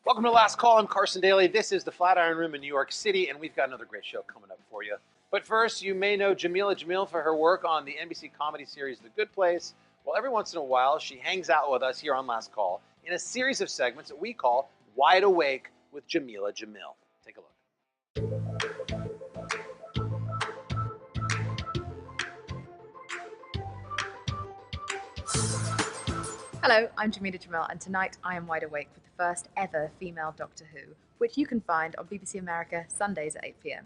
Welcome to Last Call. I'm Carson Daly. This is the Flatiron Room in New York City, and we've got another great show coming up for you. But first, you may know Jameela Jamil for her work on the NBC comedy series The Good Place. Well, every once in a while, she hangs out with us here on Last Call in a series of segments that we call Wide Awake with Jameela Jamil. Take a look. Hello, I'm Jameela Jamil, and tonight I am wide awake with the first ever female Doctor Who, which you can find on BBC America Sundays at 8 p.m.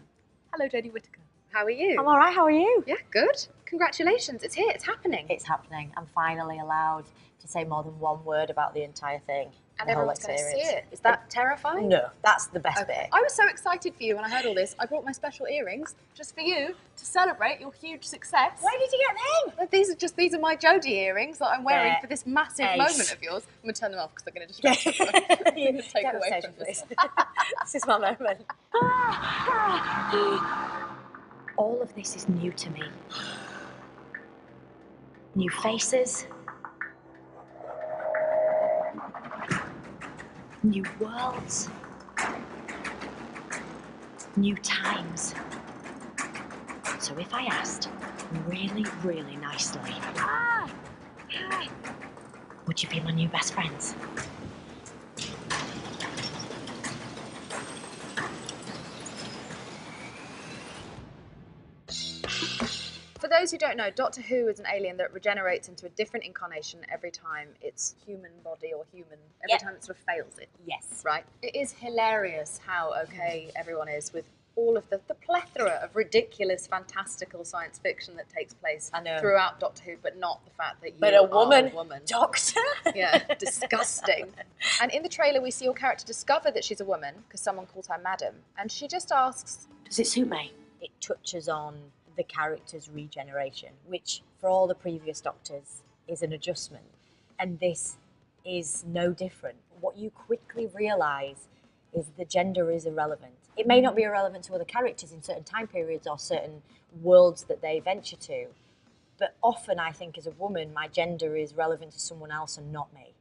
Hello, Jodie Whitaker. How are you? I'm all right, how are you? Yeah, good. Congratulations, it's here, it's happening. It's happening. I'm finally allowed to say more than one word about the entire thing. And everyone's going to see it. Is that terrifying? No, that's the best bit. I was so excited for you when I heard all this. I brought my special earrings just for you to celebrate your huge success. Where did you get them? These are my Jodie earrings that I'm wearing for this massive moment of yours. I'm going to turn them off because they're going to distract you. I'm going to take away from this. This is my moment. All of this is new to me. New faces. New worlds. New times. So if I asked really, really nicely, hi, would you be my new best friends? For those who don't know, Doctor Who is an alien that regenerates into a different incarnation every time its human body or human, every time it sort of fails it. Yes. Right? It is hilarious how okay everyone is with all of the plethora of ridiculous, fantastical science fiction that takes place throughout Doctor Who, but not the fact that you are a woman. Doctor? Yeah, disgusting. And in the trailer, we see your character discover that she's a woman because someone calls her madam, and she just asks, does it suit me? It touches on the character's regeneration, which for all the previous Doctors is an adjustment, and this is no different. What you quickly realise is the gender is irrelevant. It may not be irrelevant to other characters in certain time periods or certain worlds that they venture to, but often I think as a woman my gender is relevant to someone else and not me.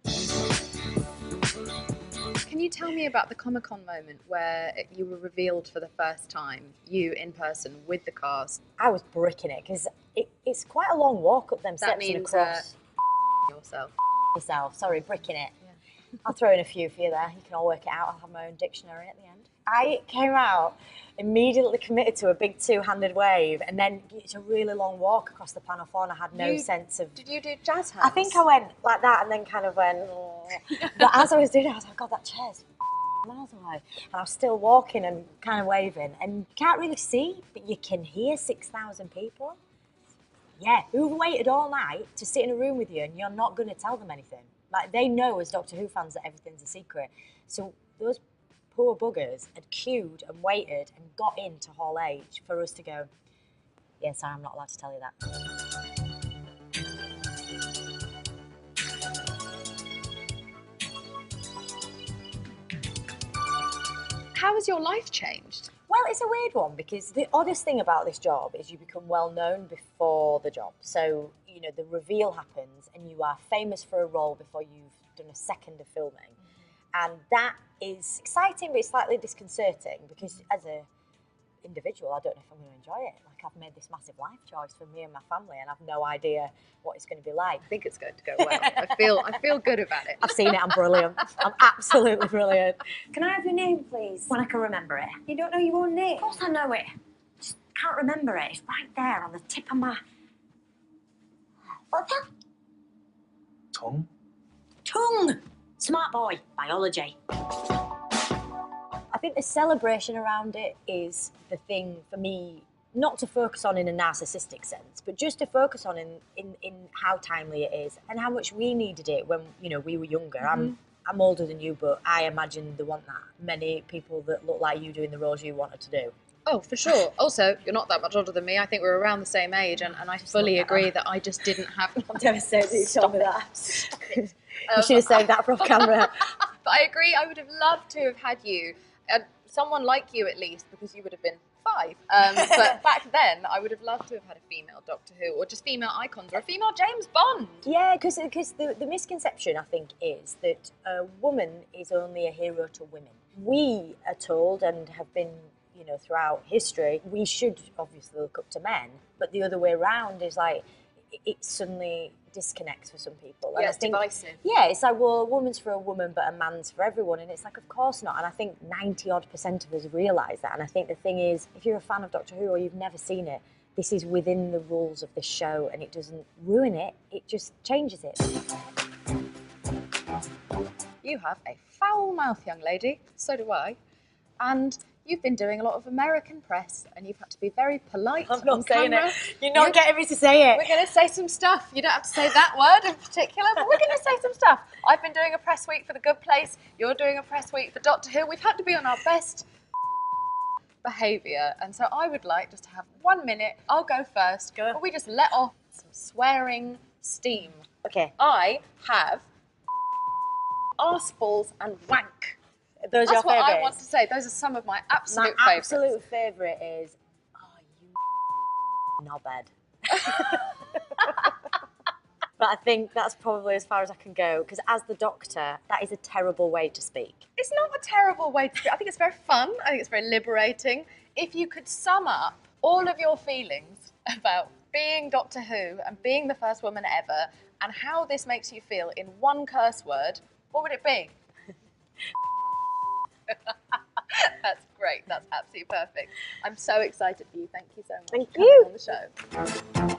Can you tell me about the Comic-Con moment where you were revealed for the first time, you in person with the cast? I was bricking it because it's quite a long walk up them steps means, and across. Yourself. Sorry, bricking it. Yeah. I'll throw in a few for you there. You can all work it out. I'll have my own dictionary at the end. I came out immediately committed to a big two-handed wave, and then it's a really long walk across the panel floor, and I had no sense of... Did you do jazz hands? I think I went like that and then kind of went... But as I was doing it, I was like, God, that chair's miles away. And I was still walking and kind of waving, and you can't really see, but you can hear 6,000 people. Yeah, who've waited all night to sit in a room with you, and you're not going to tell them anything. Like, they know as Doctor Who fans that everything's a secret. So those poor buggers had queued and waited and got into Hall H for us to go, yeah, sorry, I'm not allowed to tell you that. How has your life changed? Well, it's a weird one because the oddest thing about this job is you become well known before the job. So, you know, the reveal happens and you are famous for a role before you've done a second of filming. And that is exciting, but it's slightly disconcerting because as an individual, I don't know if I'm going to enjoy it. Like, I've made this massive life choice for me and my family, and I've no idea what it's going to be like. I think it's going to go well. I feel good about it. I've seen it. I'm brilliant. I'm absolutely brilliant. Can I have your name, please? When I can remember it. You don't know your own name? Of course I know it. Just can't remember it. It's right there on the tip of my... What's that? Tongue? Tongue! Smart boy, biology. I think the celebration around it is the thing for me, not to focus on in a narcissistic sense, but just to focus on in how timely it is and how much we needed it when, you know, we were younger. I'm older than you, but I imagine there weren't that many people that look like you doing the roles you wanted to do. Oh, for sure. Also, you're not that much older than me. I think we're around the same age, and I fully agree that I just didn't have... I'm devastated that you told me that. You should have saved that for off camera. But I agree, I would have loved to have had you, someone like you at least, because you would have been 5. But back then, I would have loved to have had a female Doctor Who, or just female icons, or a female James Bond. Yeah, because the misconception, I think, is that a woman is only a hero to women. We are told, and have been, you know, throughout history, we should obviously look up to men, but the other way around is like, it suddenly disconnects for some people. And yeah, it's divisive. Yeah, it's like, well, a woman's for a woman, but a man's for everyone. And it's like, of course not. And I think 90-odd% of us realise that. And I think the thing is, if you're a fan of Doctor Who or you've never seen it, this is within the rules of the show, and it doesn't ruin it, it just changes it. You have a foul mouth, young lady. So do I. And you've been doing a lot of American press, and you've had to be very polite. I'm not on saying camera. it. You're not getting me to say it. We're going to say some stuff. You don't have to say that word in particular, but we're going to say some stuff. I've been doing a press week for The Good Place. You're doing a press week for Doctor Who. We've had to be on our best behaviour, and so I would like just to have 1 minute. I'll go first. Go. We just let off some swearing steam. Okay. I have arseballs and wank. Those are your That's what favourites? I want to say. Those are some of my absolute My favourites. absolute favourite is, you knobhead. But I think that's probably as far as I can go, because as the Doctor, that is a terrible way to speak. It's not a terrible way to speak. I think it's very fun. I think it's very liberating. If you could sum up all of your feelings about being Doctor Who and being the first woman ever, and how this makes you feel in one curse word, what would it be? That's great. That's absolutely perfect. I'm so excited for you. Thank you so much Thank for coming you. on the show.